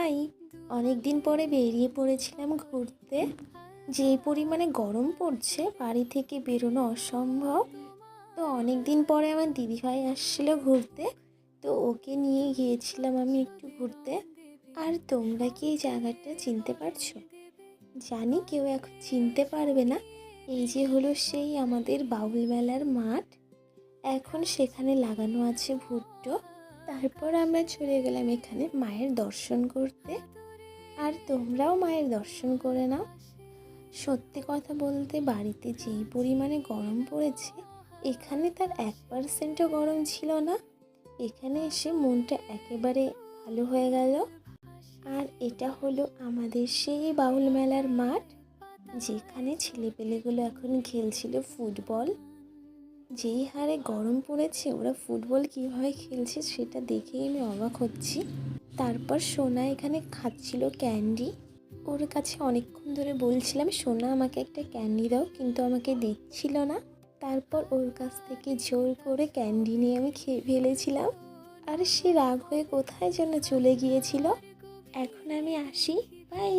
High. অনেক দিন পরে বেরিয়ে পড়েছিলাম ঘুরতে। যেই পরিমাণে গরম পড়ছে বাড়ি থেকে বেরোনো অসম্ভব। তো অনেক দিন পরে আমার দিদিভাই আসছিল ঘুরতে, তো ওকে নিয়ে গিয়েছিলাম আমি একটু ঘুরতে। আর তোমরা কি এই জায়গাটা চিনতে পারছো? জানি কেউ এখন চিনতে পারবে না। এই যে হলো সেই আমাদের বাউল মেলার মাঠ। এখন সেখানে লাগানো আছে ভুট্টো। তারপর আমরা চলে গেলাম এখানে মায়ের দর্শন করতে। আর তোমরাও মায়ের দর্শন করে নাও। সত্যি কথা বলতে বাড়িতে যেই পরিমাণে গরম পড়েছে, এখানে তার 1%ও গরম ছিল না। এখানে এসে মনটা একেবারে ভালো হয়ে গেল। আর এটা হলো আমাদের সেই বাউল মেলার মাঠ, যেখানে ছেলেপেলেগুলো এখন খেলছিল ফুটবল। যেই হারে গরম পড়েছে ওরা ফুটবল কীভাবে খেলছে সেটা দেখেই আমি অবাক হচ্ছি। তারপর সোনা এখানে খাচ্ছিল ক্যান্ডি। ওর কাছে অনেকক্ষণ ধরে বলছিলাম সোনা আমাকে একটা ক্যান্ডি দাও, কিন্তু আমাকে দিচ্ছিল না। তারপর ওর কাছ থেকে জোর করে ক্যান্ডি নিয়ে আমি খেয়ে ফেলেছিলাম। আর সে রাগ হয়ে কোথায় যেন চলে গিয়েছিল। এখন আমি আসি, বাই।